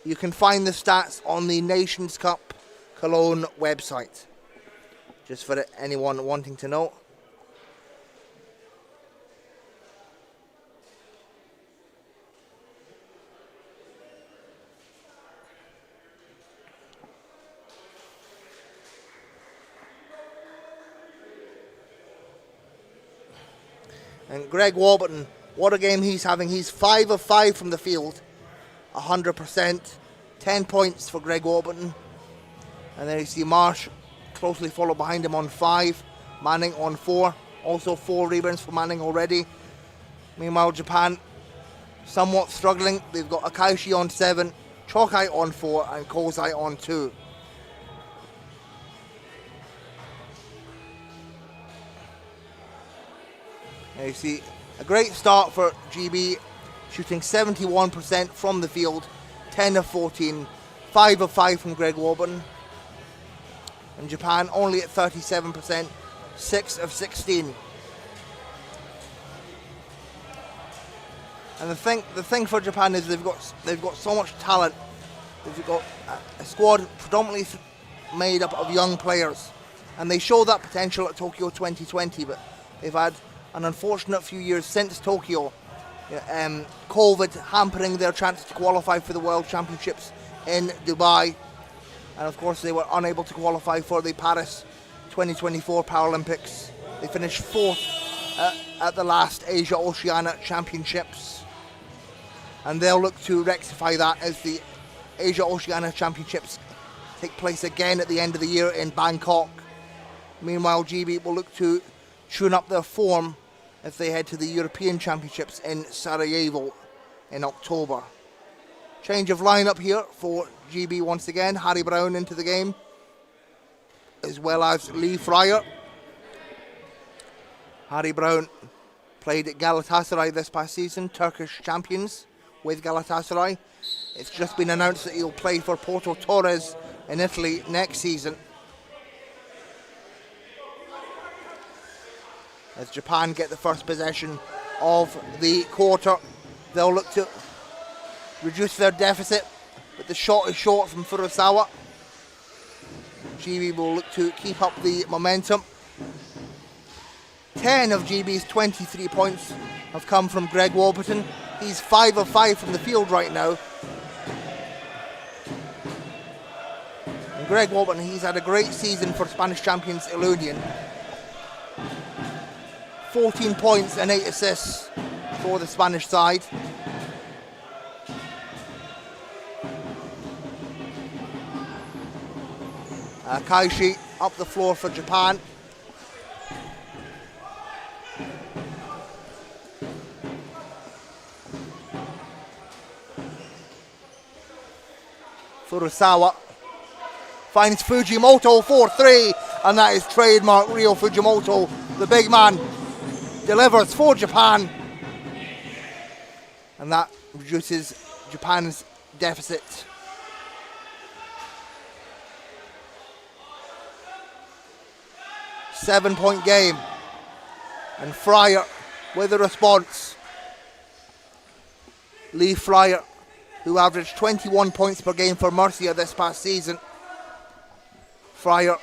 You can find the stats on the Nations Cup Cologne website, just for anyone wanting to know. And Greg Warburton, what a game he's having. He's 5 of 5 from the field, 100%. 10 points for Greg Warburton. And then you see Marsh closely followed behind him on 5. Manning on 4. Also 4 rebounds for Manning already. Meanwhile, Japan somewhat struggling. They've got Akaishi on 7, Chokai on 4, and Kozai on 2. And you see a great start for GB, shooting 71% from the field, 10 of 14, 5 of 5 from Greg Warburton. And Japan only at 37%, 6 of 16. And the thing for Japan is they've got so much talent. They've got a squad predominantly made up of young players, and they show that potential at Tokyo 2020. But they've had an unfortunate few years since Tokyo. COVID hampering their chance to qualify for the World Championships in Dubai, and of course they were unable to qualify for the Paris 2024 Paralympics. They finished 4th at the last Asia Oceania Championships, and they'll look to rectify that as the Asia Oceania Championships take place again at the end of the year in Bangkok. Meanwhile, GB will look to tune up their form if they head to the European Championships in Sarajevo in October. Change of lineup here for GB once again. Harry Brown into the game, as well as Lee Fryer. Harry Brown played at Galatasaray this past season, Turkish champions with Galatasaray. It's just been announced that he'll play for Porto Torres in Italy next season. As Japan get the first possession of the quarter, they'll look to reduce their deficit, but the shot is short from Furusawa. GB will look to keep up the momentum. 10 of GB's 23 points have come from Greg Warburton. He's 5 of 5 from the field right now. And Greg Warburton, he's had a great season for Spanish champions Ilunion. 14 points and 8 assists for the Spanish side. Kaishi up the floor for Japan. Furusawa finds Fujimoto 4-3, and that is trademark Ryo Fujimoto. The big man delivers for Japan, and that reduces Japan's deficit. Seven-point game, and Fryer with a response. Lee Fryer, who averaged 21 points per game for Murcia this past season. Fryer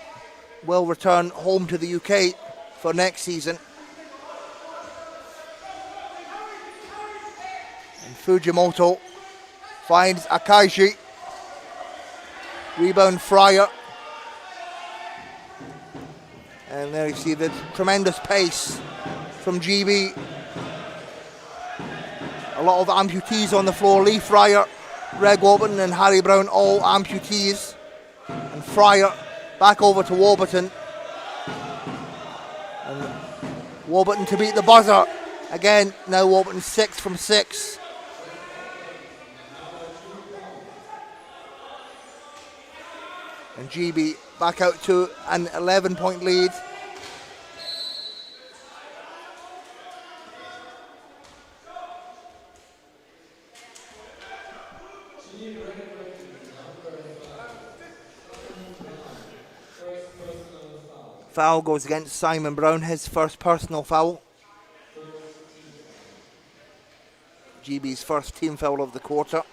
will return home to the UK for next season. And Fujimoto finds Akaishi. Rebound Fryer. And there you see the tremendous pace from GB. A lot of amputees on the floor. Lee Fryer, Greg Warburton and Harry Brown, all amputees. And Fryer back over to Warburton. And Warburton to beat the buzzer. Again, now Warburton 6 from 6. And GB back out to an 11-point lead. Foul goes against Simon Brown, his first personal foul. GB's first team foul of the quarter.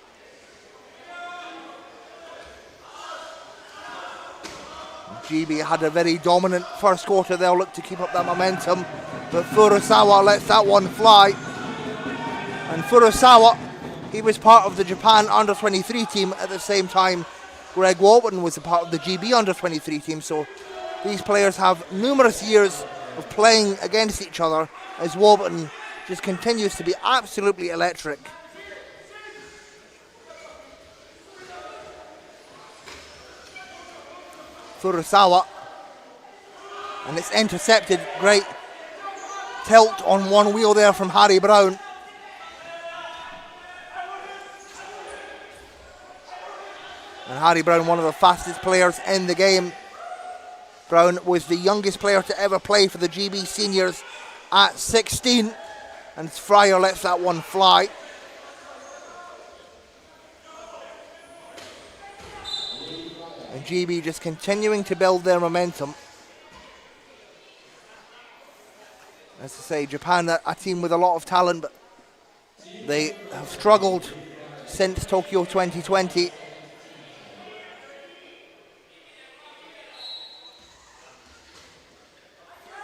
GB had a very dominant first quarter. They'll look to keep up that momentum, but Furusawa lets that one fly. And Furusawa, he was part of the Japan under-23 team at the same time Greg Warburton was a part of the GB under-23 team, so these players have numerous years of playing against each other, as Warburton just continues to be absolutely electric. Furusawa, and it's intercepted. Great tilt on one wheel there from Harry Brown. And Harry Brown, one of the fastest players in the game. Brown was the youngest player to ever play for the GB seniors at 16, and Fryer lets that one fly. And GB just continuing to build their momentum. As I say, Japan, a team with a lot of talent, but they have struggled since Tokyo 2020.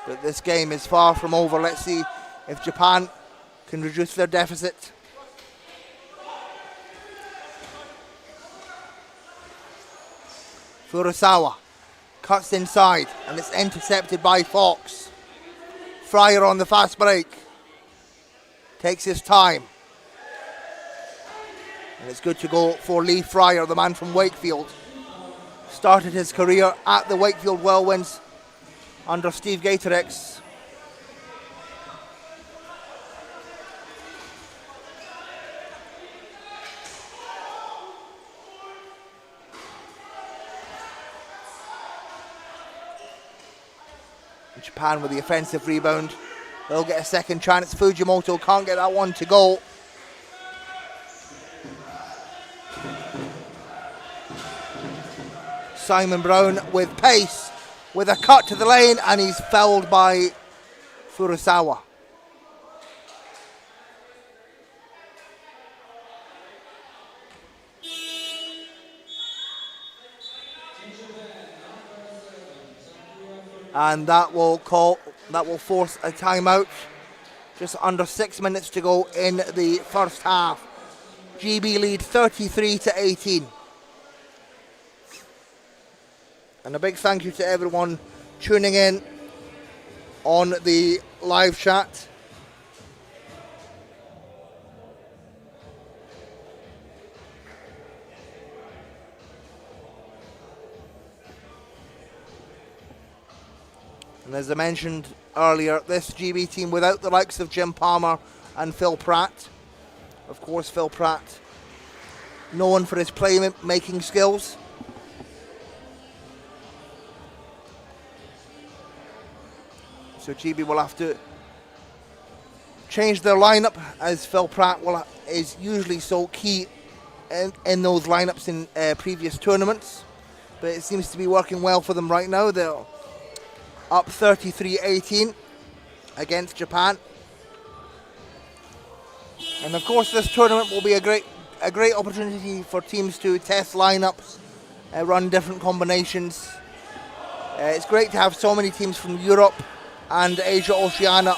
But this game is far from over. Let's see if Japan can reduce their deficit. Furusawa cuts inside, and it's intercepted by Fox. Fryer on the fast break. Takes his time. And it's good to go for Lee Fryer, the man from Wakefield. Started his career at the Wakefield Whirlwinds under Steve Gatorix. Japan with the offensive rebound. They'll get a second chance. Fujimoto can't get that one to go. Simon Brown with pace, with a cut to the lane, and he's fouled by Furusawa. And that will force a timeout. Just under 6 minutes to go in the first half. GB lead 33-18. And a big thank you to everyone tuning in on the live chat. And as I mentioned earlier, this GB team without the likes of Jim Palmer and Phil Pratt. Of course, Phil Pratt, known for his playmaking skills. So GB will have to change their lineup, as Phil Pratt is usually so key in those lineups in previous tournaments. But it seems to be working well for them right now. They're up 33-18 against Japan. And of course this tournament will be a great opportunity for teams to test lineups, run different combinations. It's great to have so many teams from Europe and Asia Oceania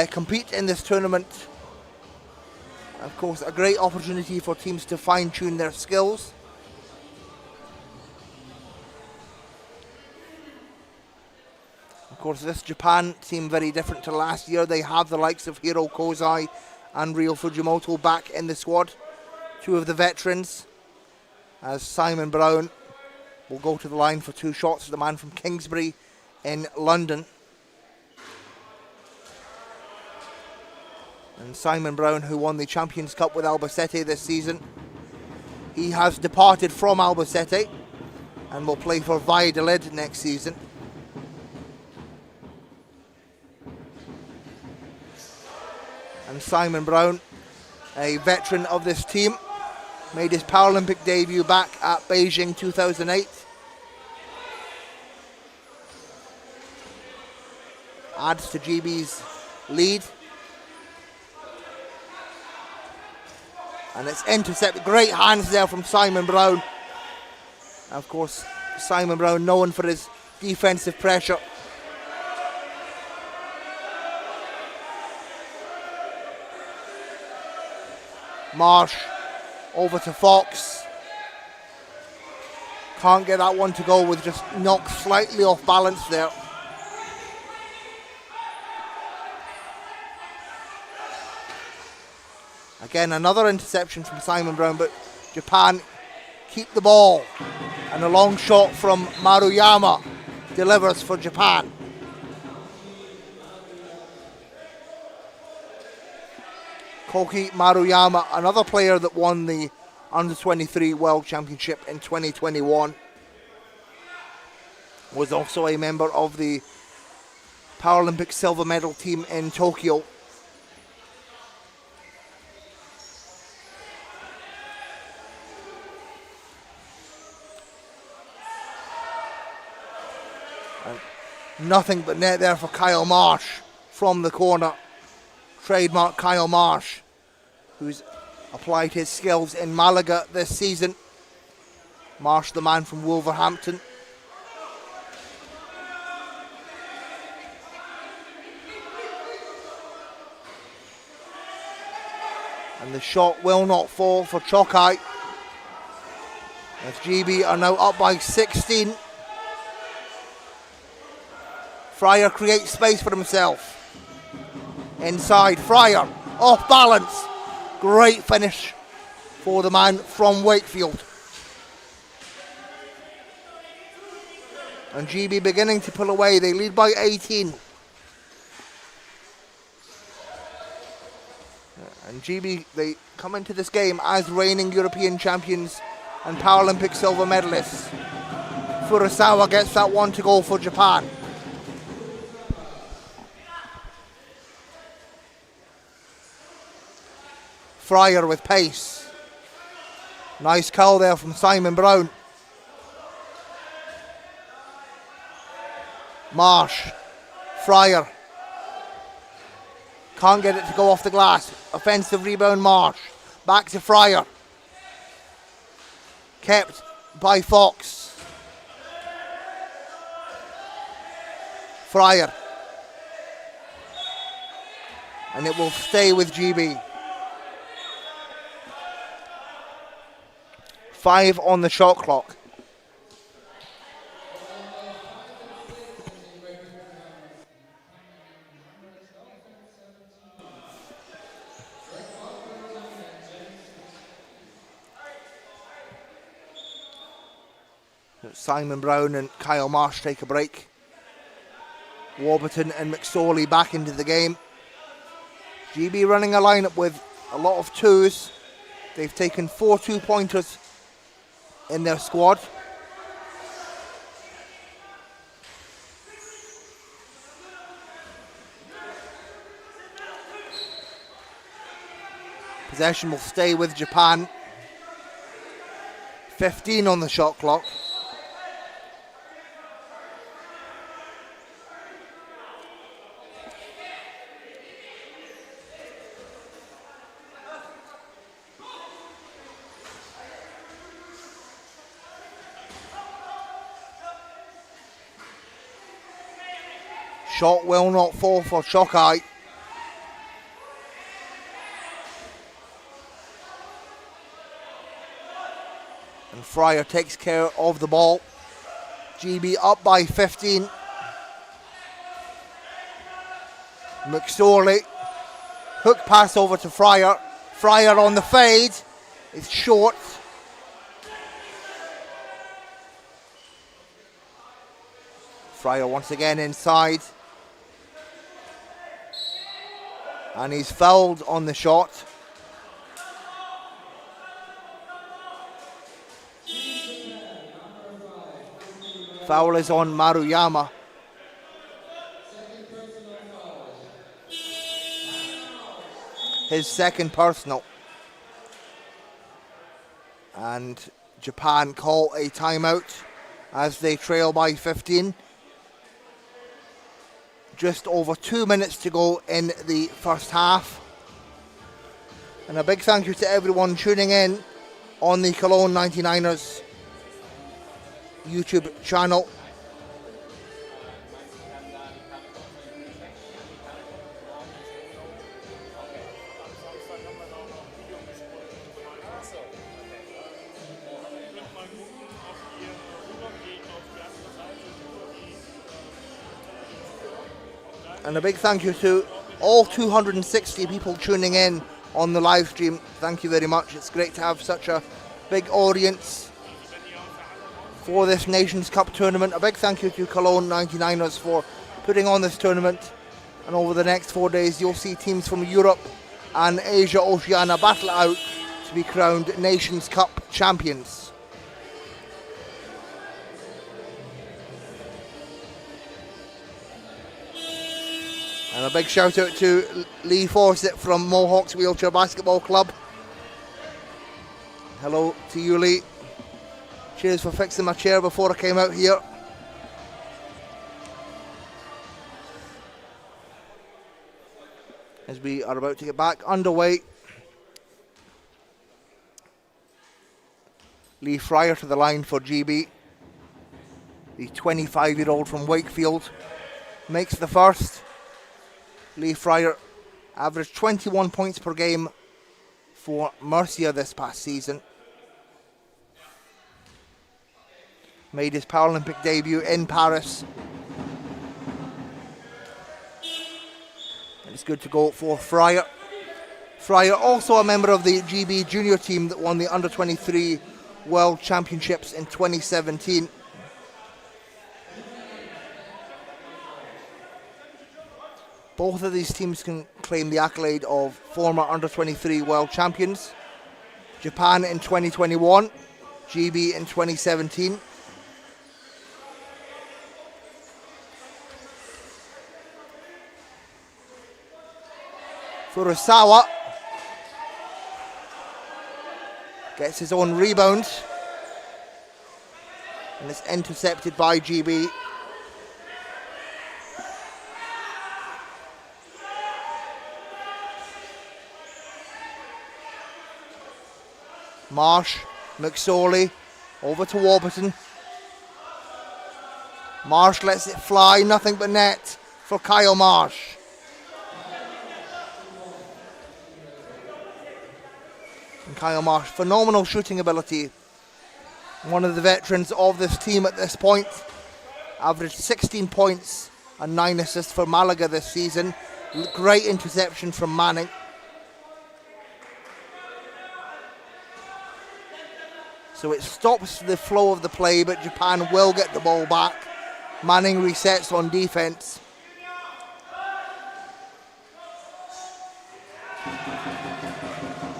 compete in this tournament. Of course, a great opportunity for teams to fine-tune their skills. Of course, this Japan team very different to last year. They have the likes of Hiro Kozai and Ryo Fujimoto back in the squad. Two of the veterans, as Simon Brown will go to the line for two shots, the man from Kingsbury in London. And Simon Brown, who won the Champions Cup with Albacete this season, he has departed from Albacete and will play for Valladolid next season. And Simon Brown, a veteran of this team, made his Paralympic debut back at Beijing 2008. Adds to GB's lead. And it's intercepted. Great hands there from Simon Brown. Of course, Simon Brown known for his defensive pressure. Marsh over to Fox. Can't get that one to go, with just knocked slightly off balance there. Again, another interception from Simon Brown, but Japan keep the ball. And a long shot from Maruyama delivers for Japan. Koki Maruyama, another player that won the Under-23 World Championship in 2021, was also a member of the Paralympic silver medal team in Tokyo. And nothing but net there for Kyle Marsh from the corner. Trademark Kyle Marsh, who's applied his skills in Malaga this season. Marsh, the man from Wolverhampton. And the shot will not fall for Chokai, as GB are now up by 16. Fryer creates space for himself. Inside, Fryer, off balance. Great finish for the man from Wakefield. And GB beginning to pull away. They lead by 18. And GB, they come into this game as reigning European champions and Paralympic silver medalists. Furusawa gets that one to go for Japan. Fryer with pace. Nice curl there from Simon Brown. Marsh. Fryer. Can't get it to go off the glass. Offensive rebound, Marsh. Back to Fryer. Kept by Fox. Fryer. And it will stay with GB. 5 on the shot clock. Simon Brown and Kyle Marsh take a break. Warburton and McSorley back into the game. GB running a lineup with a lot of twos. They've taken 4 two-pointers in their squad. Possession will stay with Japan. 15 on the shot clock. Shot will not fall for Shokai. And Fryer takes care of the ball. GB up by 15. McSorley. Hook pass over to Fryer. Fryer on the fade. It's short. Fryer once again inside. And he's fouled on the shot. Foul is on Maruyama. His second personal. And Japan call a timeout as they trail by 15. Just over 2 minutes to go in the first half. And a big thank you to everyone tuning in on the Cologne 99ers YouTube channel. And a big thank you to all 260 people tuning in on the live stream. Thank you very much. It's great to have such a big audience for this Nations Cup tournament. A big thank you to Cologne 99ers for putting on this tournament. And over the next 4 days, you'll see teams from Europe and Asia Oceania battle out to be crowned Nations Cup champions. And a big shout out to Lee Fawcett from Mohawks Wheelchair Basketball Club. Hello to you, Lee. Cheers for fixing my chair before I came out here. As we are about to get back underway. Lee Fryer to the line for GB. The 25-year-old from Wakefield makes the first. Lee Fryer averaged 21 points per game for Murcia this past season. Made his Paralympic debut in Paris. And it's good to go for Fryer. Fryer also a member of the GB junior team that won the Under-23 World Championships in 2017. Both of these teams can claim the accolade of former Under-23 World Champions. Japan in 2021, GB in 2017. Furusawa gets his own rebound and is intercepted by GB. Marsh, McSorley, over to Warburton. Marsh lets it fly, nothing but net for Kyle Marsh. And Kyle Marsh, phenomenal shooting ability. One of the veterans of this team at this point. Averaged 16 points and 9 assists for Malaga this season. Great interception from Manning. So it stops the flow of the play, but Japan will get the ball back. Manning resets on defense.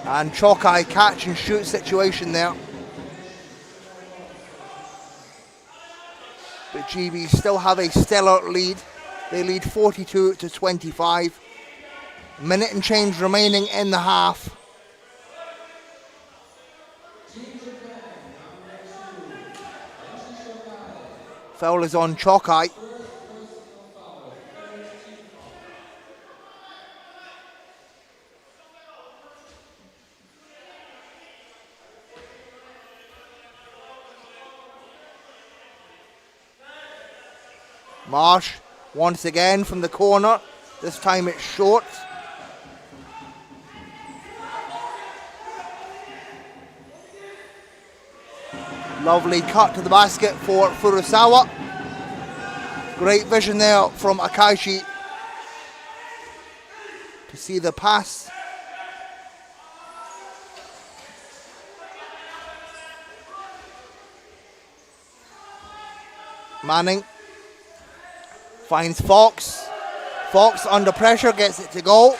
And Chokai catch and shoot situation there. But GB still have a stellar lead. They lead 42-25. Minute and change remaining in the half. Foul is on Chokai. Marsh once again from the corner. This time it's short. Lovely cut to the basket for Furusawa. Great vision there from Akaishi to see the pass. Manning finds Fox. Fox under pressure gets it to go.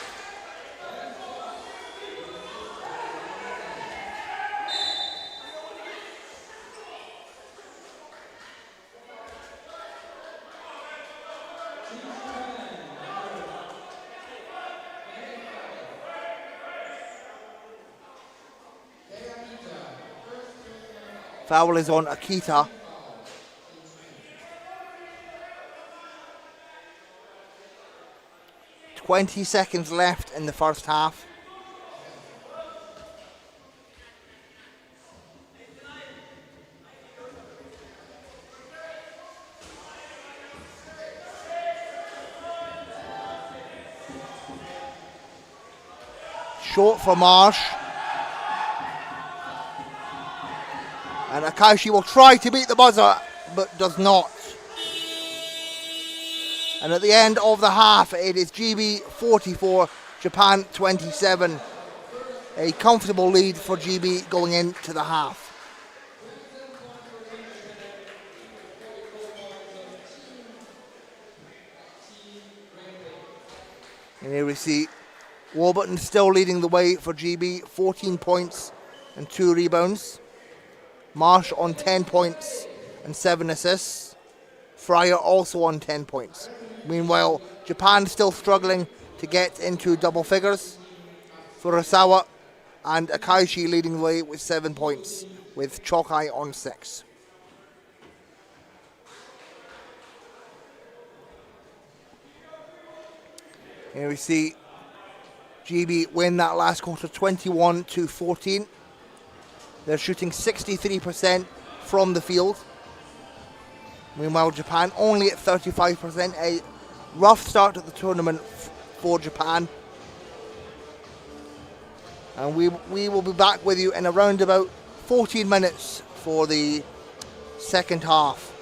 Foul is on Akita. .20 seconds left in the first half. Short for Marsh. And Akaishi will try to beat the buzzer, but does not. And at the end of the half, it is GB 44, Japan 27. A comfortable lead for GB going into the half. And here we see Warburton still leading the way for GB, 14 points and 2 rebounds. Marsh on 10 points and 7 assists. Fryer also on 10 points. Meanwhile, Japan still struggling to get into double figures. Furusawa and Akaishi leading the way with 7 points, with Chokai on 6. Here we see GB win that last quarter 21-14. They're shooting 63% from the field. Meanwhile, Japan only at 35%. A rough start to the tournament for Japan. And we will be back with you in around about 14 minutes for the second half.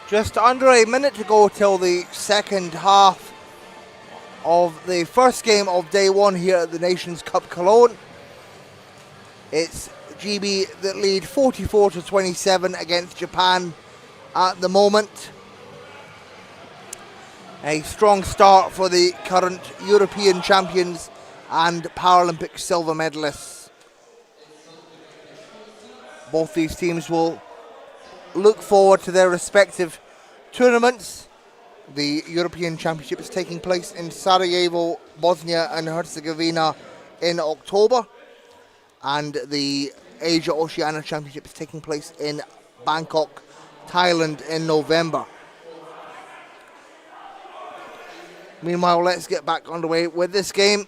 Just under a minute to go till the second half of the first game of day one here at the Nations Cup Cologne. It's GB that lead 44-27 against Japan at the moment. A strong start for the current European champions and Paralympic silver medalists. Both these teams will look forward to their respective tournaments. The European Championship is taking place in Sarajevo, Bosnia and Herzegovina in October, and the Asia Oceania Championship is taking place in Bangkok, Thailand in November. Meanwhile, let's get back underway with this game.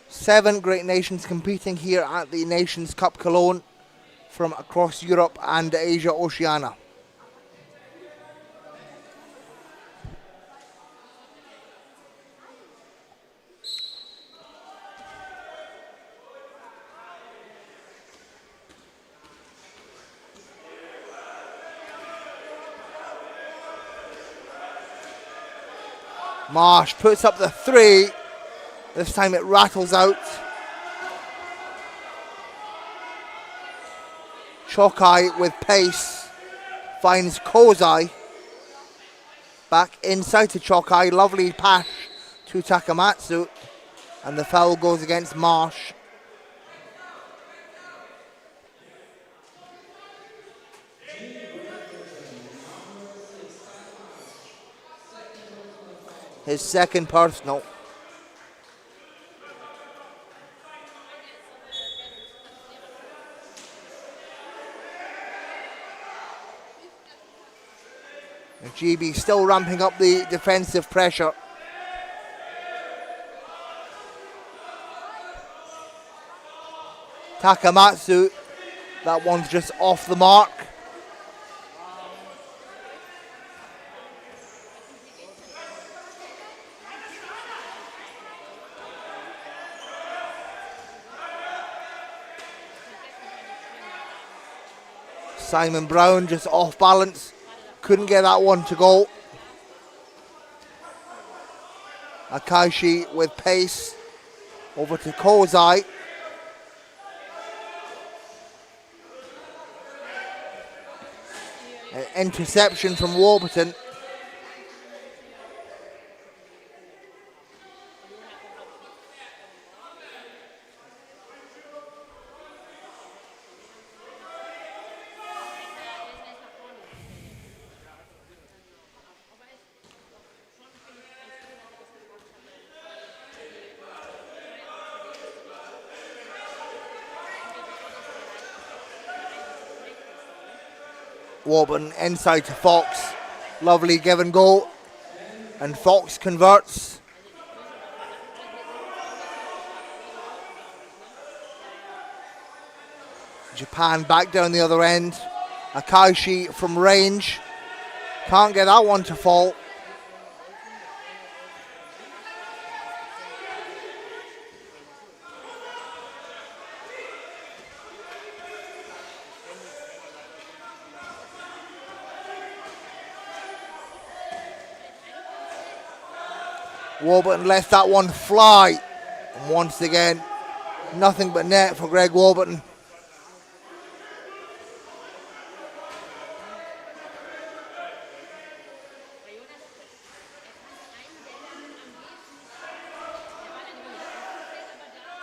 7 great nations competing here at the Nations Cup Cologne from across Europe and Asia Oceania. Marsh puts up the 3. This time it rattles out. Chokai with pace finds Kozai. Back inside to Chokai. Lovely pass to Takamatsu. And the foul goes against Marsh. His second personal. And GB still ramping up the defensive pressure. Takamatsu, that one's just off the mark. Simon Brown just off balance. Couldn't get that one to go. Akashi with pace. Over to Kozai. An interception from Warburton. Warburton inside to Fox. Lovely give and go. And Fox converts. Japan back down the other end. Akashi from range. Can't get that one to fall. Warburton lets that one fly. And once again, nothing but net for Greg Warburton.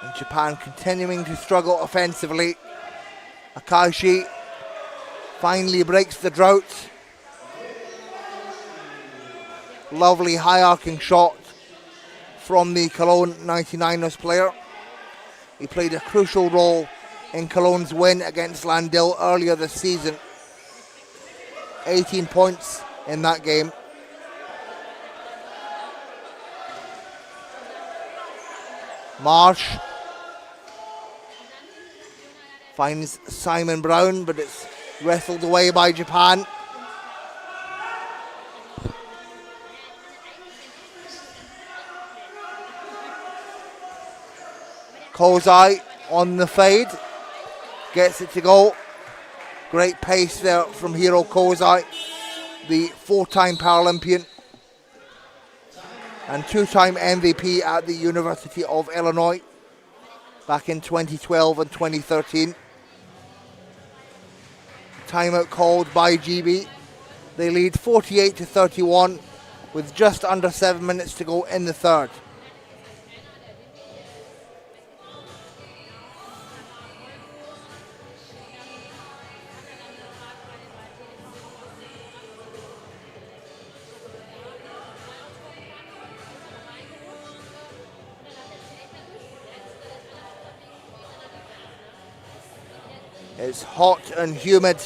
And Japan continuing to struggle offensively. Akashi finally breaks the drought. Lovely high arcing shot from the Cologne 99ers player. He played a crucial role in Cologne's win against Landil earlier this season. 18 points in that game. Marsh finds Simon Brown, but it's wrestled away by Japan. Kozai on the fade, gets it to go. Great pace there from Hiro Kozai. the 4-time Paralympian and 2-time MVP at the University of Illinois back in 2012 and 2013. Timeout called by GB. They lead 48-31 with just under 7 minutes to go in the third. It's hot and humid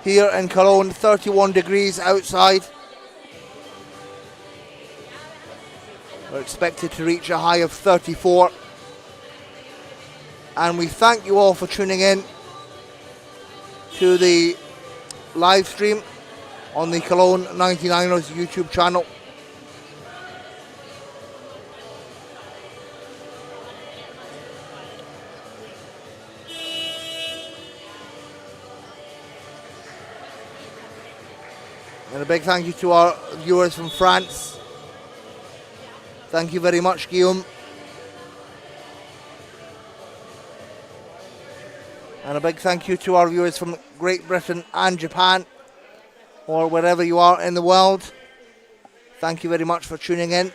here in Cologne, 31 degrees outside. We're expected to reach a high of 34. And we thank you all for tuning in to the live stream on the Cologne 99ers YouTube channel. And a big thank you to our viewers from France. Thank you very much, Guillaume. And a big thank you to our viewers from Great Britain and Japan, or wherever you are in the world. Thank you very much for tuning in.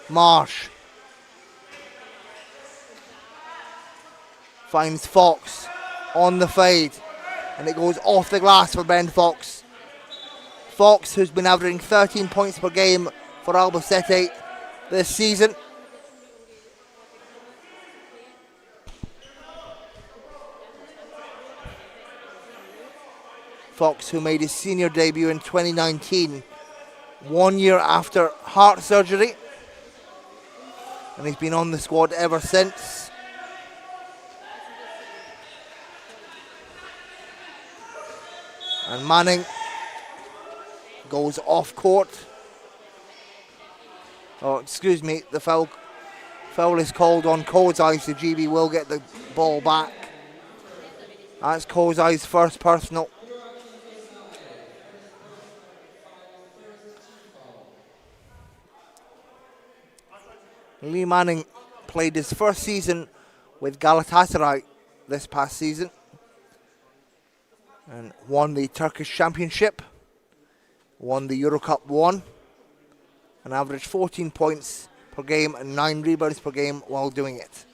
Marsh finds Fox on the fade. And it goes off the glass for Ben Fox. Fox, who's been averaging 13 points per game for Albacete this season. Fox, who made his senior debut in 2019, 1 year after heart surgery. And he's been on the squad ever since. And Manning goes off court. Oh, excuse me, the foul is called on Kozai, so GB will get the ball back. That's Kozai's first personal. Lee Manning played his first season with Galatasaray this past season and won the Turkish Championship, won the Eurocup 1, and averaged 14 points per game and 9 rebounds per game while doing it.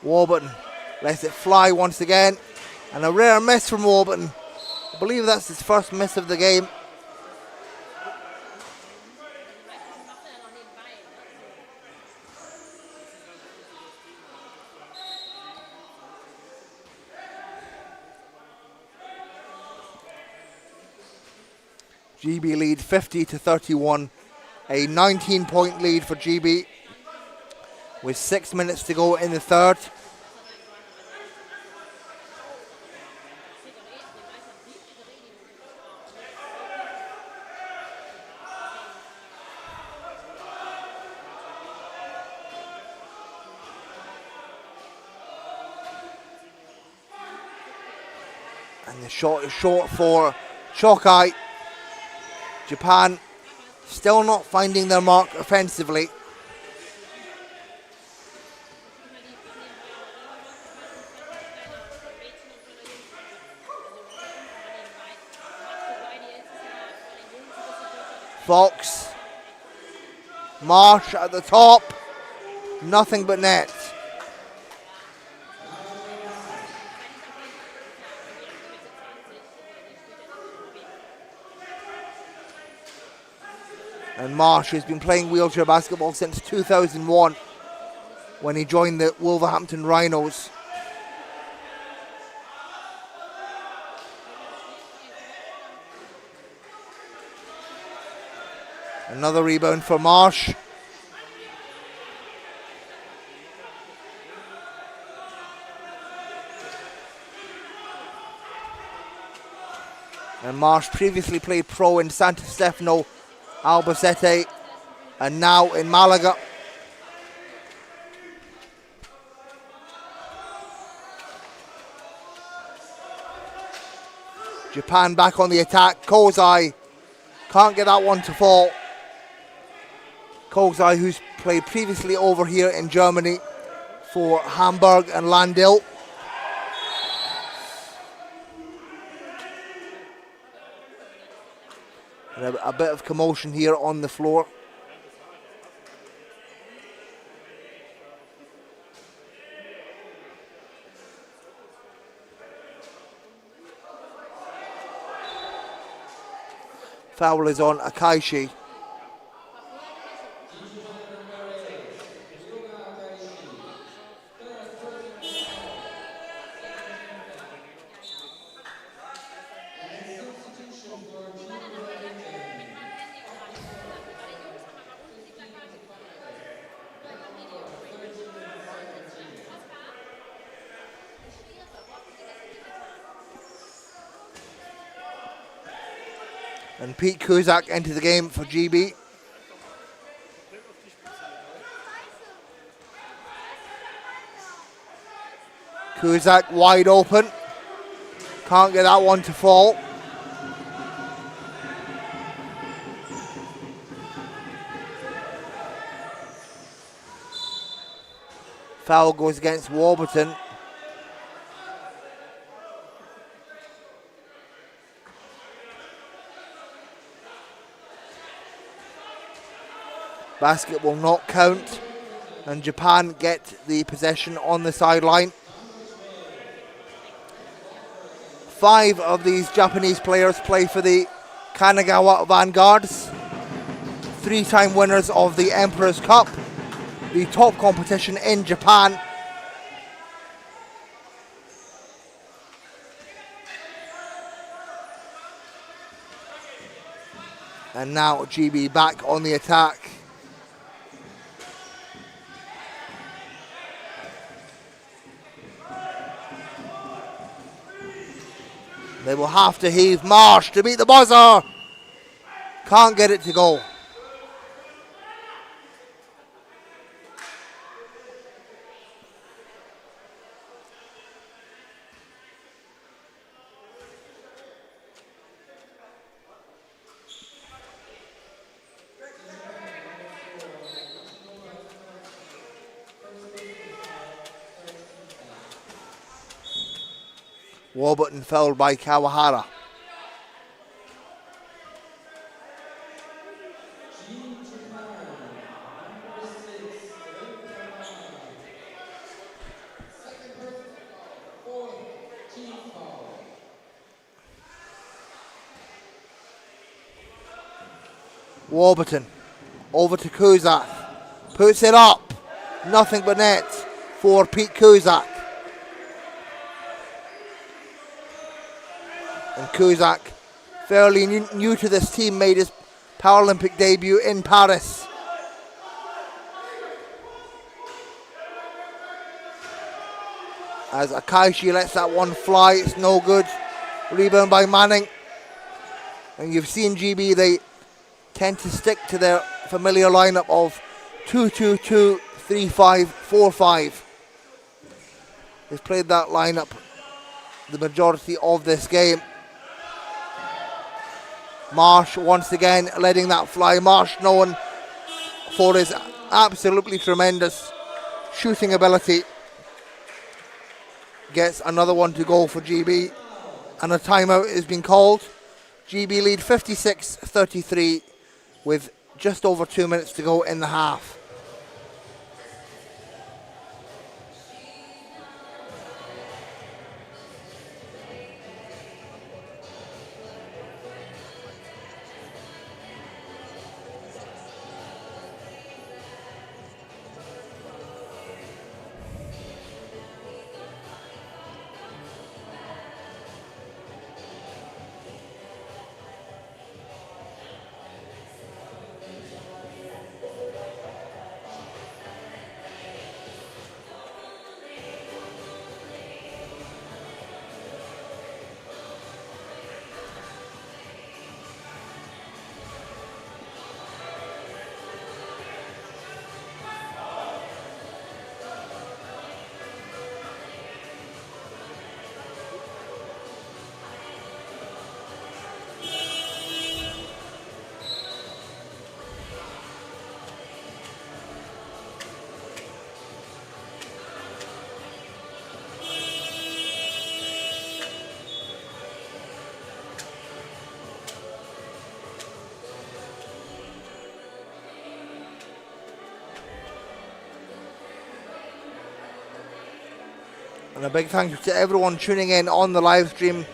Warburton lets it fly once again, and a rare miss from Warburton. I believe that's his first miss of the game. GB lead 50-31, a 19-point lead for GB with 6 minutes to go in the third. And the shot is short for Shokai. Japan still not finding their mark offensively. Fox. Marsh at the top. Nothing but net. And Marsh has been playing wheelchair basketball since 2001 when he joined the Wolverhampton Rhinos. Another rebound for Marsh. And Marsh previously played pro in Santo Stefano Albacete and now in Malaga. Japan back on the attack. Kozai can't get that one to fall. Kozai, who's played previously over here in Germany for Hamburg and Landil. And a bit of commotion here on the floor. Foul is on Akaishi. And Pete Kuzak into the game for GB. Kuzak wide open. Can't get that one to fall. Foul goes against Warburton. Basket will not count, and Japan get the possession on the sideline. 5 of these Japanese players play for the Kanagawa Vanguards, 3-time winners of the Emperor's Cup, the top competition in Japan. And now GB back on the attack. They will have to heave. Marsh to beat the buzzer. Can't get it to go. Warburton fouled by Kawahara. Warburton over to Kuzak. Puts it up. Nothing but net for Pete Kuzak. And Kuzak, fairly new to this team, made his Paralympic debut in Paris. As Akaishi lets that one fly, it's no good. Rebound by Manning. And you've seen GB, they tend to stick to their familiar lineup of 2-2-2, 3-5, 4-5. They've played that lineup the majority of this game. Marsh once again letting that fly. Marsh known for his absolutely tremendous shooting ability. Gets another one to go for GB. And a timeout is being called. GB lead 56-33 with just over 2 minutes to go in the half. And a big thank you to everyone tuning in on the live stream.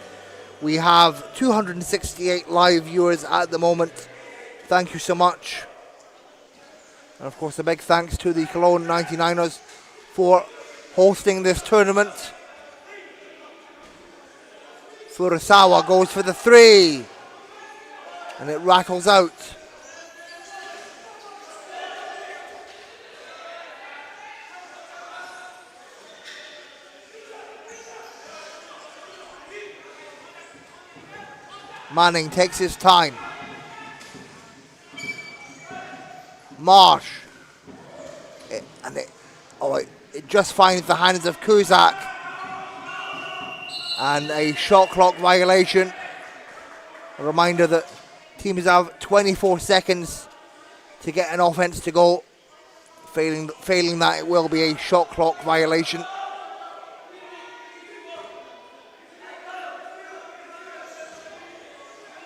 We have 268 live viewers at the moment. Thank you so much. And of course, a big thanks to the Cologne 99ers for hosting this tournament. Furusawa goes for the three. And it rattles out. Manning takes his time. Marsh. It just finds the hands of Cusack. And a shot clock violation. A reminder that teams have 24 seconds to get an offense to go. Failing that, it will be a shot clock violation.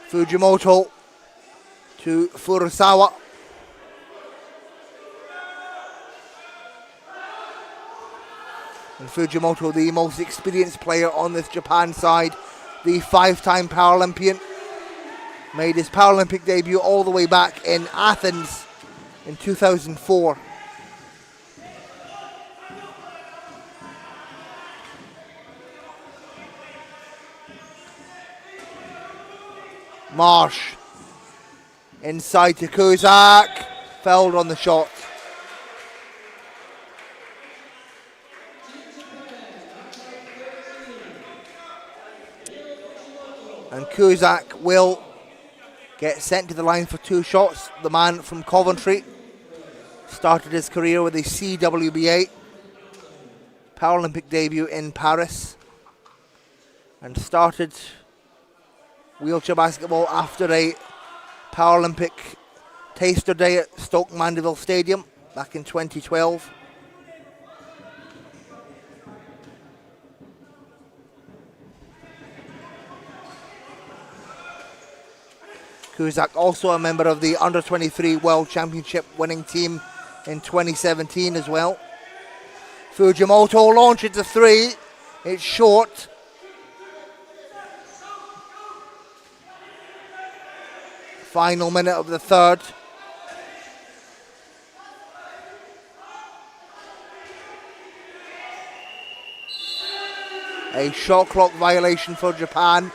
Fujimoto to Furusawa. And Fujimoto, the most experienced player on this Japan side, the 5-time Paralympian, made his Paralympic debut all the way back in Athens in 2004. Marsh inside to Cusack, fouled on the shot. And Cusack will get sent to the line for 2 shots. The man from Coventry started his career with a CWBA Paralympic debut in Paris and started wheelchair basketball after a Paralympic taster day at Stoke Mandeville Stadium back in 2012. Cusack also a member of the Under-23 World Championship winning team in 2017 as well. Fujimoto launches the three. It's short. Final minute of the third. A shot clock violation for Japan.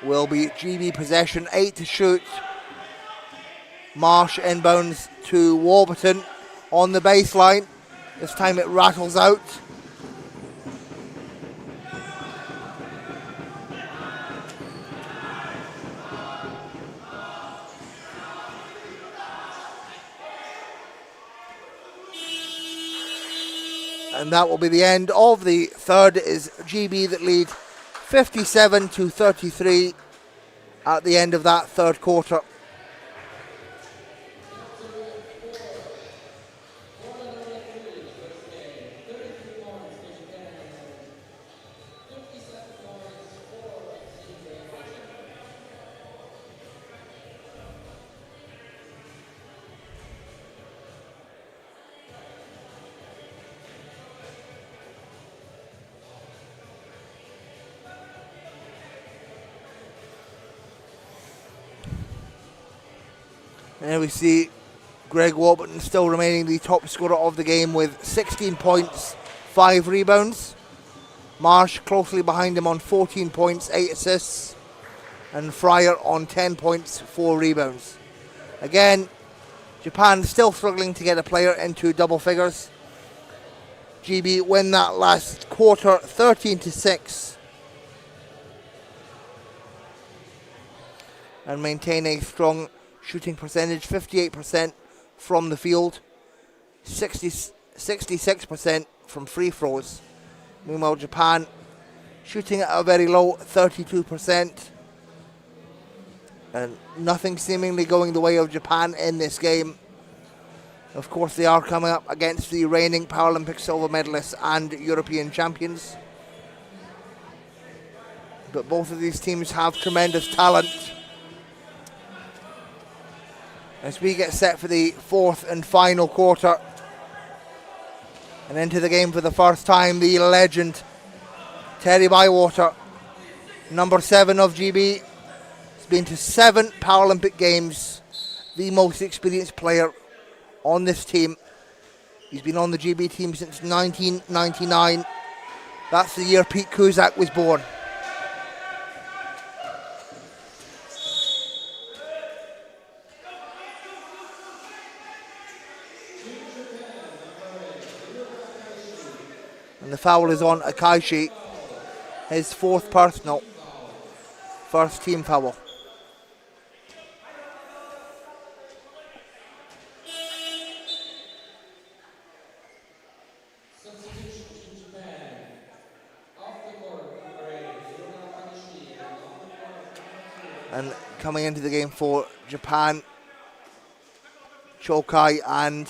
Will be GB possession, 8 to shoot. Marsh inbounds to Warburton on the baseline. This time it rattles out. And that will be the end of the third. It is GB that lead 57 to 33 at the end of that third quarter. And we see Greg Warburton still remaining the top scorer of the game with 16 points, 5 rebounds. Marsh closely behind him on 14 points, 8 assists. And Fryer on 10 points, 4 rebounds. Again, Japan still struggling to get a player into double figures. GB win that last quarter 13-6. And maintain a strong Shooting percentage 58% from the field, 66% from free throws. Meanwhile, Japan shooting at a very low 32%. And nothing seemingly going the way of Japan in this game. Of course, they are coming up against the reigning Paralympic silver medalists and European champions. But both of these teams have tremendous talent. As we get set for the fourth and final quarter. And into the game for the first time, the legend, Terry Bywater, number 7 of GB. He's been to 7 Paralympic Games, the most experienced player on this team. He's been on the GB team since 1999. That's the year Pete Cusack was born. And the foul is on Akaishi, his 4th personal, first team foul. And coming into the game for Japan, Chokai and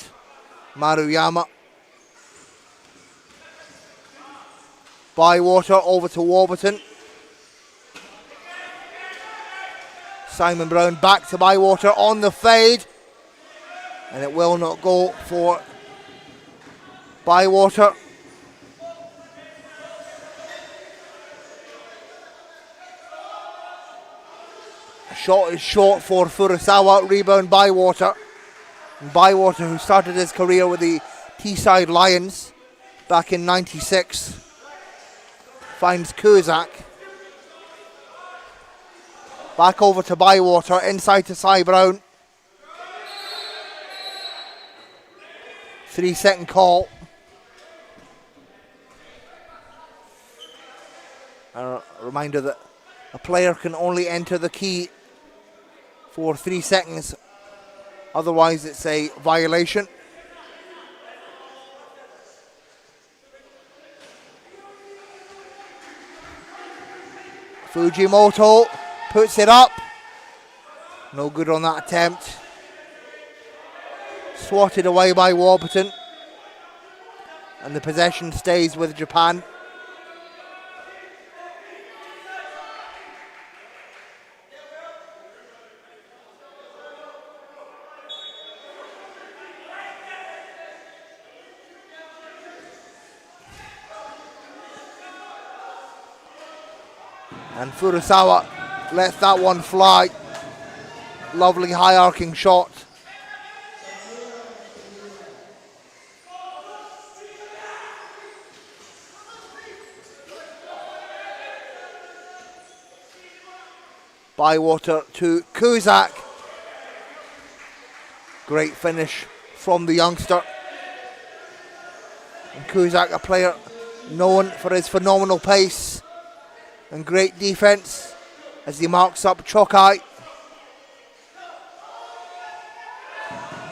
Maruyama. Bywater over to Warburton. Simon Brown back to Bywater on the fade. And it will not go for Bywater. Shot is short for Furusawa. Rebound Bywater. And Bywater, who started his career with the Teesside Lions back in '96. Finds Cusack. Back over to Bywater, inside to Cy Brown. 3-second call. A reminder that a player can only enter the key for 3 seconds. Otherwise, it's a violation. Fujimoto puts it up. No good on that attempt. Swatted away by Warburton. And the possession stays with Japan. And Furusawa lets that one fly. Lovely high arcing shot. Bywater to Cusack. Great finish from the youngster. And Cusack, a player known for his phenomenal pace and great defense as he marks up Chokai.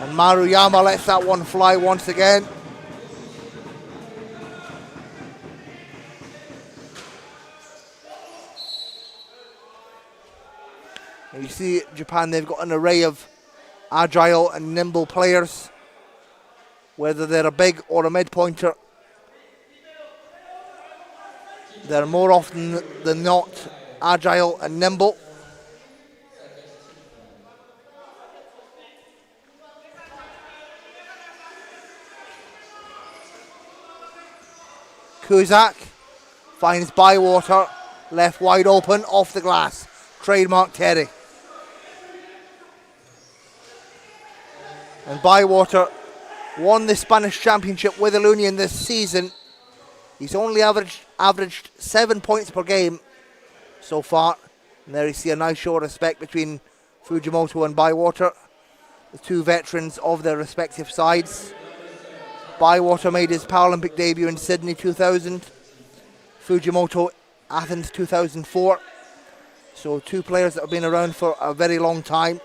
And Maruyama lets that one fly once again. And you see Japan, they've got an array of agile and nimble players, whether they're a big or a mid-pointer. They're more often than not agile and nimble. Cusack finds Bywater, left wide open, off the glass. Trademark Terry. And Bywater won the Spanish Championship with El Union this season. He's only averaged 7 points per game so far. And there you see a nice show of respect between Fujimoto and Bywater, the two veterans of their respective sides. Bywater made his Paralympic debut in Sydney 2000. Fujimoto, Athens 2004. So two players that have been around for a very long time.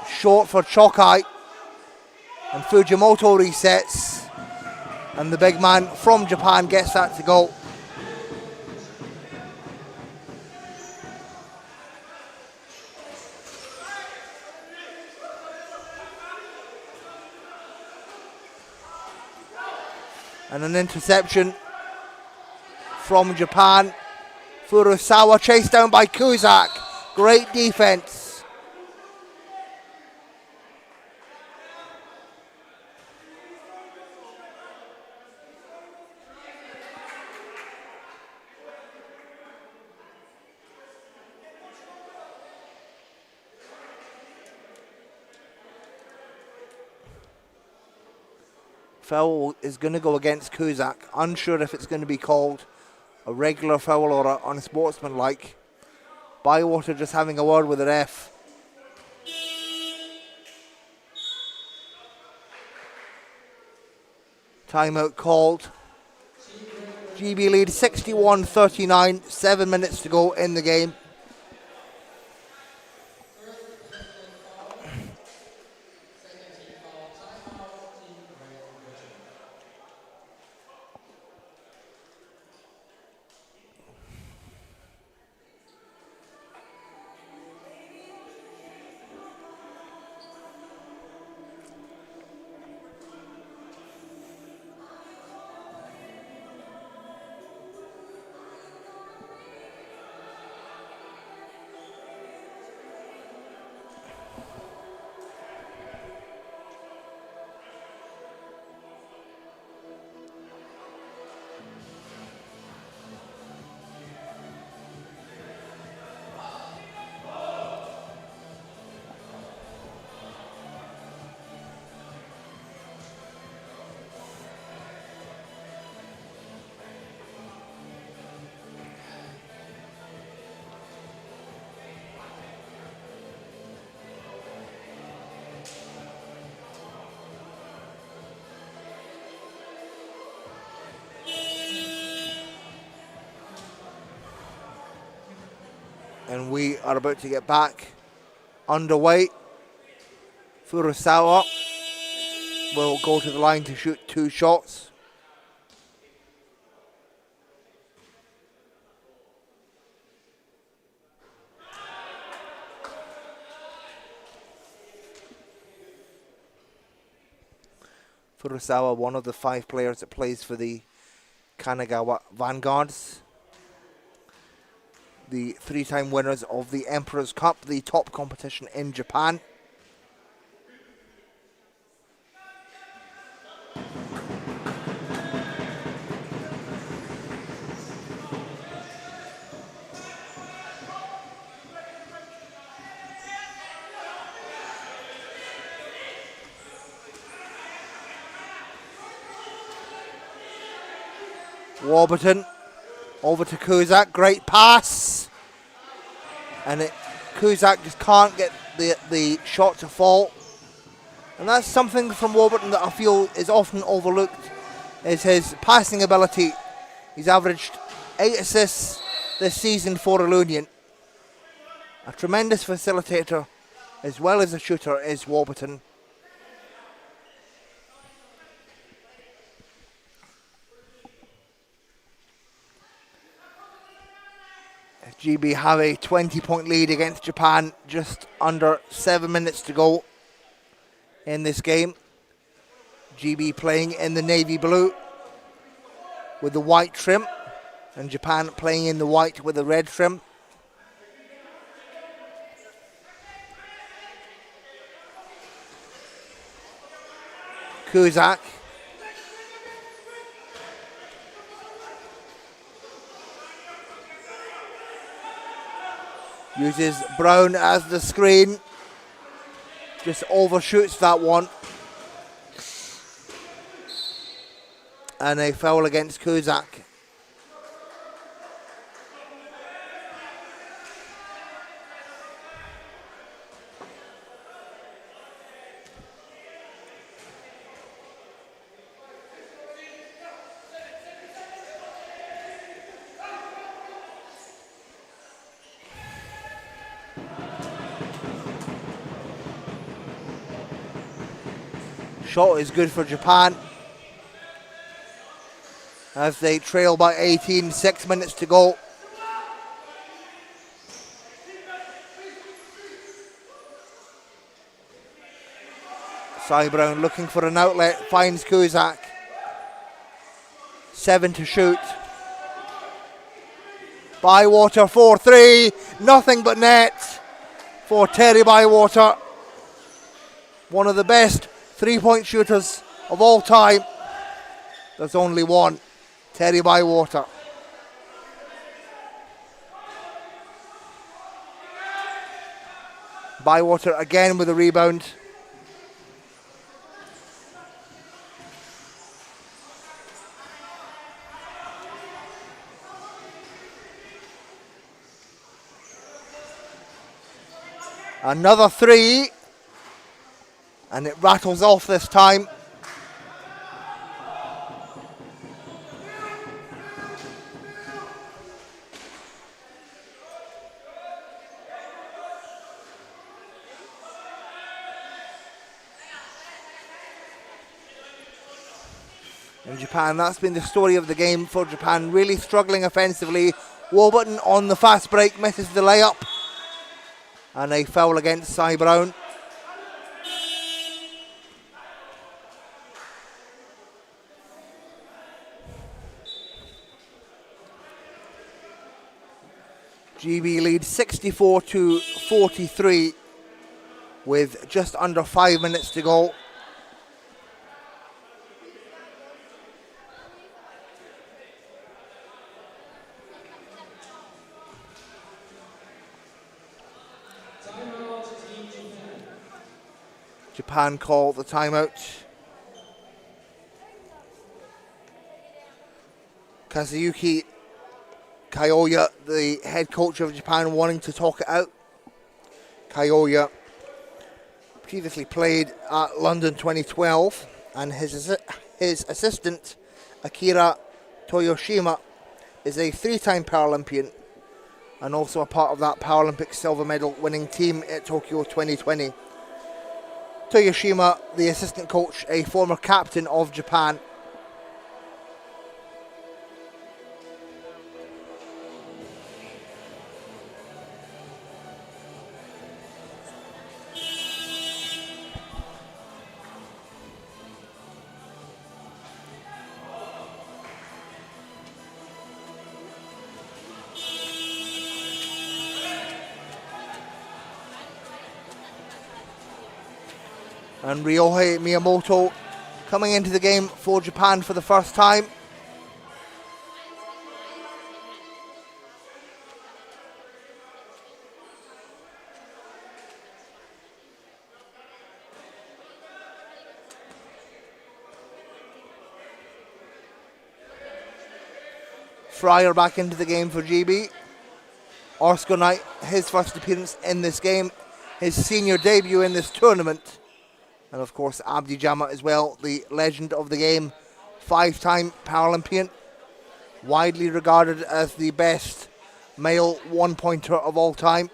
short for Chokai. And Fujimoto resets. And the big man from Japan gets that to go. And an interception from Japan. Furusawa chased down by Kuzak. Great defense. Foul is going to go against Kuzak. Unsure if it's going to be called a regular foul or a unsportsmanlike. Bywater just having a word with the ref. Timeout called. GB lead 61-39, 7 minutes to go in the game. And we are about to get back underway. Furusawa will go to the line to shoot 2 shots. Furusawa, one of the 5 players that plays for the Kanagawa Vanguards. The 3-time winners of the Emperor's Cup, the top competition in Japan. Warburton over to Kuzak, great pass, and Kuzak just can't get the shot to fall, and that's something from Warburton that I feel is often overlooked, is his passing ability. He's averaged 8 assists this season for Ilunion. A tremendous facilitator as well as a shooter is Warburton. GB have a 20-point lead against Japan, just under 7 minutes to go in this game. GB playing in the navy blue with the white trim, and Japan playing in the white with the red trim. Kuzak uses Brown as the screen, just overshoots that one, and a foul against Kuzak. Shot is good for Japan as they trail by 18, 6 minutes to go. Cy Brown looking for an outlet, finds Cusack. 7 to shoot. Bywater 4-3, nothing but net for Terry Bywater. One of the best 3-point shooters of all time. There's only one, Terry Bywater. Bywater again with a rebound. Another three, and it rattles off this time. In Japan, that's been the story of the game for Japan, really struggling offensively. Warburton on the fast break misses the layup. And a foul against Cy Brown. GB lead 64-43 with just under 5 minutes to go. Japan call the timeout. Kazuyuki Kyoya, the head coach of Japan, wanting to talk it out. Kyoya previously played at London 2012, and his assistant, Akira Toyoshima, is a 3-time Paralympian and also a part of that Paralympic silver medal winning team at Tokyo 2020. Toyoshima, the assistant coach, a former captain of Japan. And Ryohei Miyamoto coming into the game for Japan for the first time. Fryer back into the game for GB. Orsko Knight, his first appearance in this game, his senior debut in this tournament. And of course Abdi Jama as well, the legend of the game, 5-time Paralympian, widely regarded as the best male one-pointer of all time.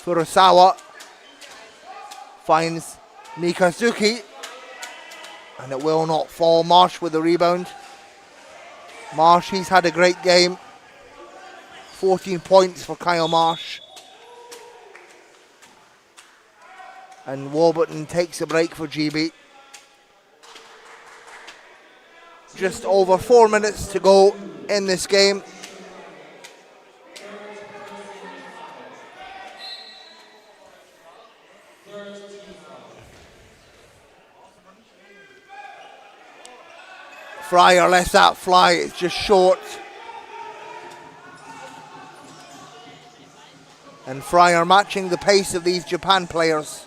Furusawa finds Mikazuki, and it will not fall. Marsh with the rebound. Marsh, he's had a great game. 14 points for Kyle Marsh. And Warburton takes a break for GB. Just over 4 minutes to go in this game. Fryer lets that fly, it's just short. And Fryer matching the pace of these Japan players.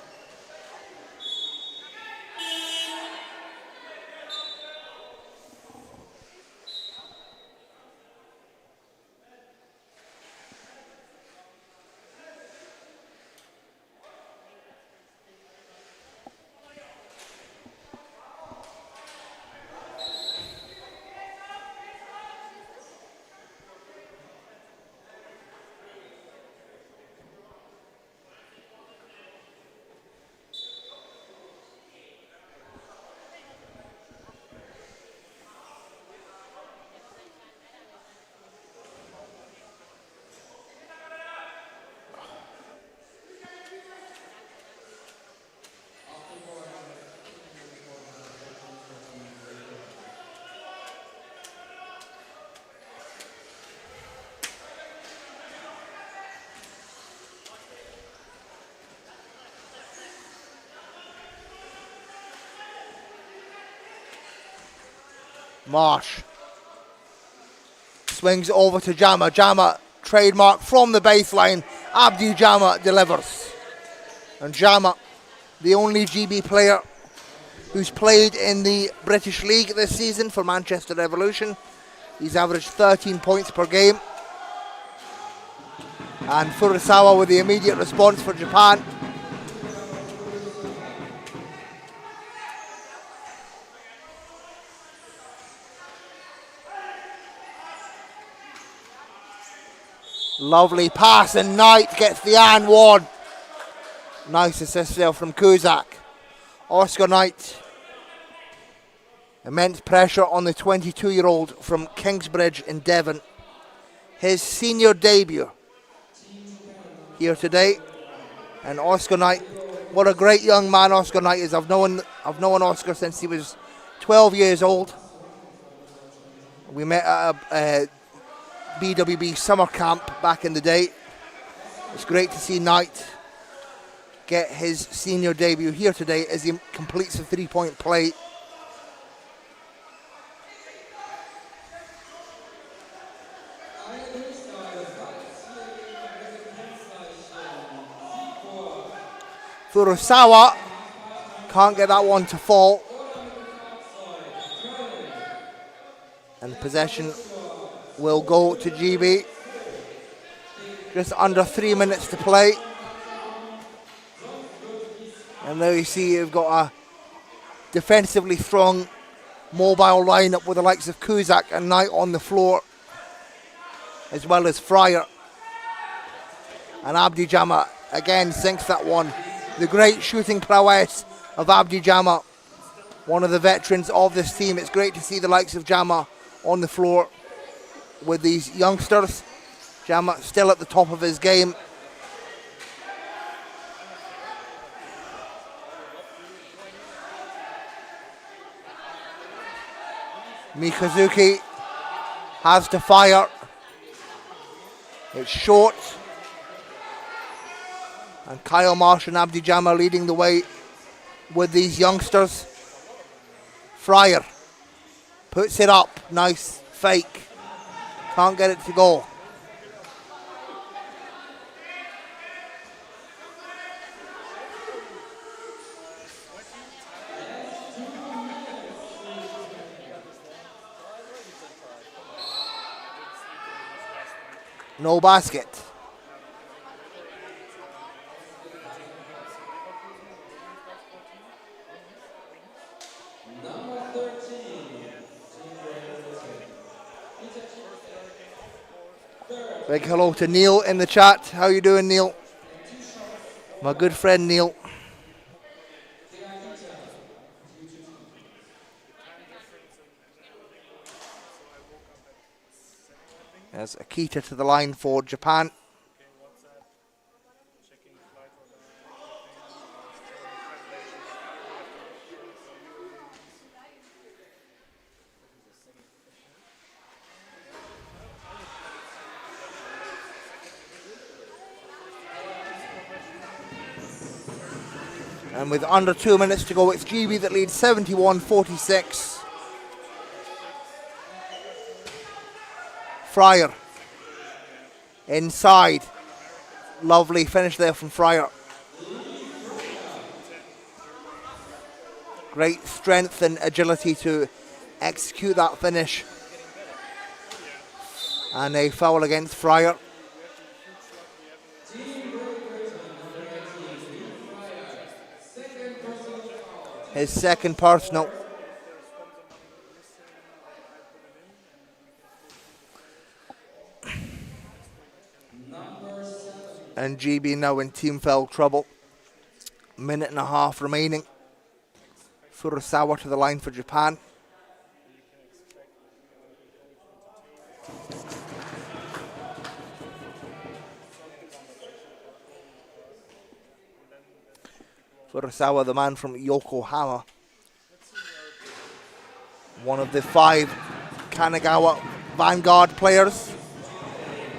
Marsh swings over to Jama. Jama, trademark from the baseline. Abdi Jama delivers. And Jama, the only GB player who's played in the British League this season for Manchester Revolution. He's averaged 13 points per game. And Furusawa with the immediate response for Japan. Lovely pass, and Knight gets the and one. Nice assist there from Cusack. Oscar Knight. Immense pressure on the 22-year-old from Kingsbridge in Devon. His senior debut here today. And Oscar Knight, what a great young man Oscar Knight is. I've known Oscar since he was 12 years old. We met at a BWB summer camp back in the day. It's great to see Knight get his senior debut here today as he completes a three-point play. Furusawa can't get that one to fall. And possession will go to GB. Just under 3 minutes to play. And there you see you've got a defensively strong mobile lineup with the likes of Cusack and Knight on the floor, as well as Fryer. And Abdi Jama again sinks that one. The great shooting prowess of Abdi Jama, one of the veterans of this team. It's great to see the likes of Jama on the floor with these youngsters. Jama still at the top of his game. Mikazuki has to fire. It's short. And Kyle Marsh and Abdi Jama leading the way with these youngsters. Fryer puts it up. Nice fake. Can't get it to go. No basket. Big hello to Neil in the chat. How you doing, Neil? My good friend Neil. There's Akita to the line for Japan. And with under 2 minutes to go, it's GB that leads 71-46. Fryer inside. Lovely finish there from Fryer. Great strength and agility to execute that finish. And a foul against Fryer. His second personal. And GB now in team foul trouble. Minute and a half remaining. Furusawa to the line for Japan. Furusawa, the man from Yokohama. One of the 5 Kanagawa Vanguard players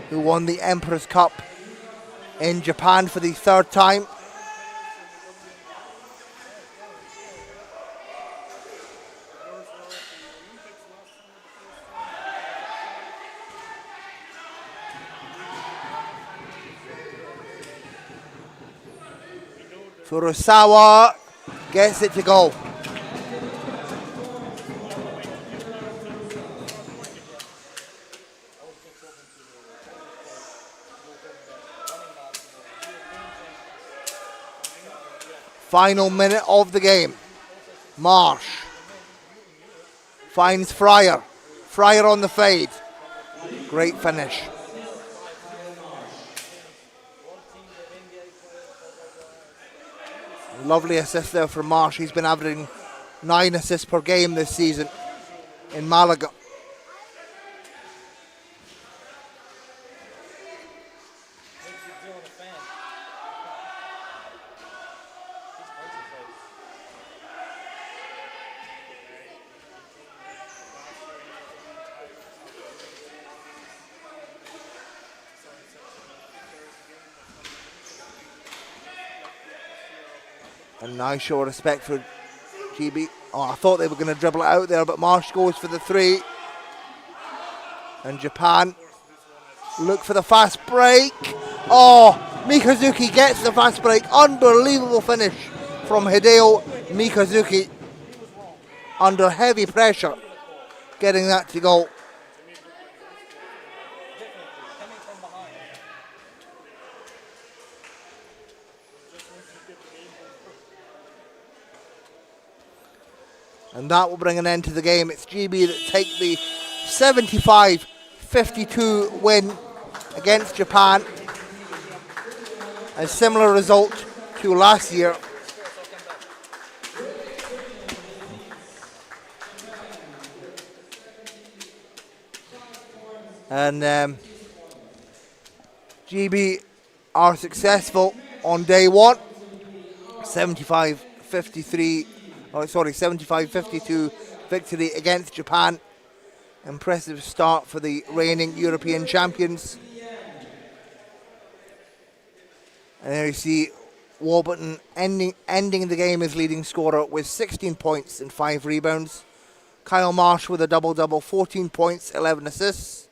who won the Emperor's Cup in Japan for the 3rd time. Furusawa gets it to go. Final minute of the game. Marsh finds Fryer. Fryer on the fade. Great finish. Lovely assist there from Marsh. He's been averaging 9 assists per game this season in Malaga. And nice show of respect for GB. Oh, I thought they were going to dribble it out there, but Marsh goes for the 3. And Japan look for the fast break. Oh, Mikazuki gets the fast break. Unbelievable finish from Hideo Mikazuki under heavy pressure, getting that to go. And that will bring an end to the game. It's GB that take the 75-52 win against Japan. A similar result to last year. And GB are successful on day one. 75-52 victory against Japan. Impressive start for the reigning European champions. And there you see Warburton ending the game as leading scorer with 16 points and 5 rebounds. Kyle Marsh with a double-double, 14 points, 11 assists.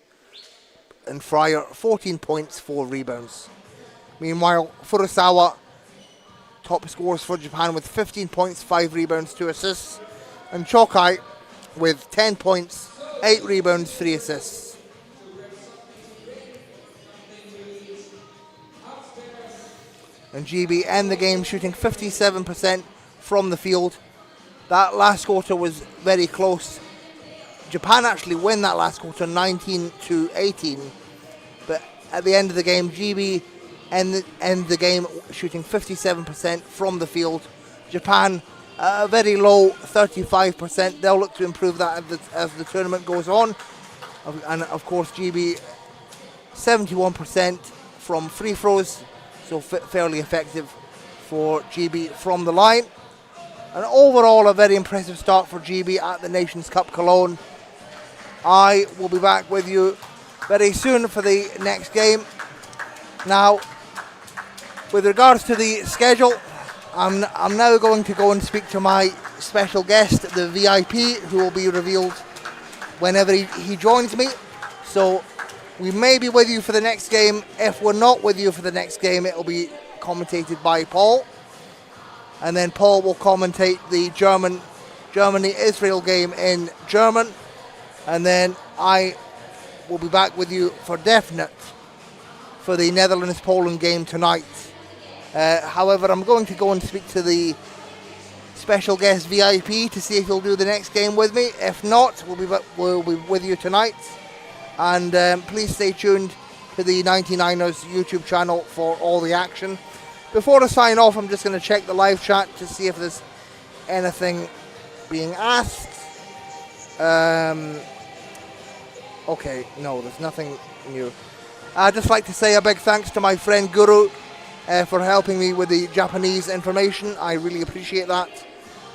And Fryer, 14 points, 4 rebounds. Meanwhile, Furusawa, top scorers for Japan with 15 points, 5 rebounds, 2 assists. And Chokai with 10 points, 8 rebounds, 3 assists. And GB end the game shooting 57% from the field. That last quarter was very close. Japan actually win that last quarter 19-18. But at the end of the game, GB end the game shooting 57% from the field. Japan a very low 35%. They'll look to improve that as the tournament goes on. And of course GB 71% from free throws, so fairly effective for GB from the line. And overall a very impressive start for GB at the Nations Cup Cologne. I will be back with you very soon for the next game. Now, with regards to the schedule, I'm now going to go and speak to my special guest, the VIP, who will be revealed whenever he joins me. So we may be with you for the next game. If we're not with you for the next game, it will be commentated by Paul. And then Paul will commentate the Germany-Israel game in German. And then I will be back with you for definite for the Netherlands-Poland game tonight. However, I'm going to go and speak to the special guest VIP to see if he'll do the next game with me. If not, we'll be with you tonight. And please stay tuned to the 99ers YouTube channel for all the action. Before I sign off, I'm just going to check the live chat to see if there's anything being asked. Okay, no, there's nothing new. I'd just like to say a big thanks to my friend Guru for helping me with the Japanese information. I really appreciate that.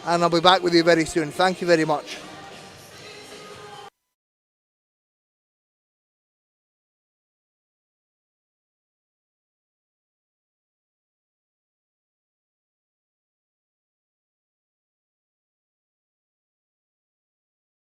And I'll be back with you very soon. Thank you very much.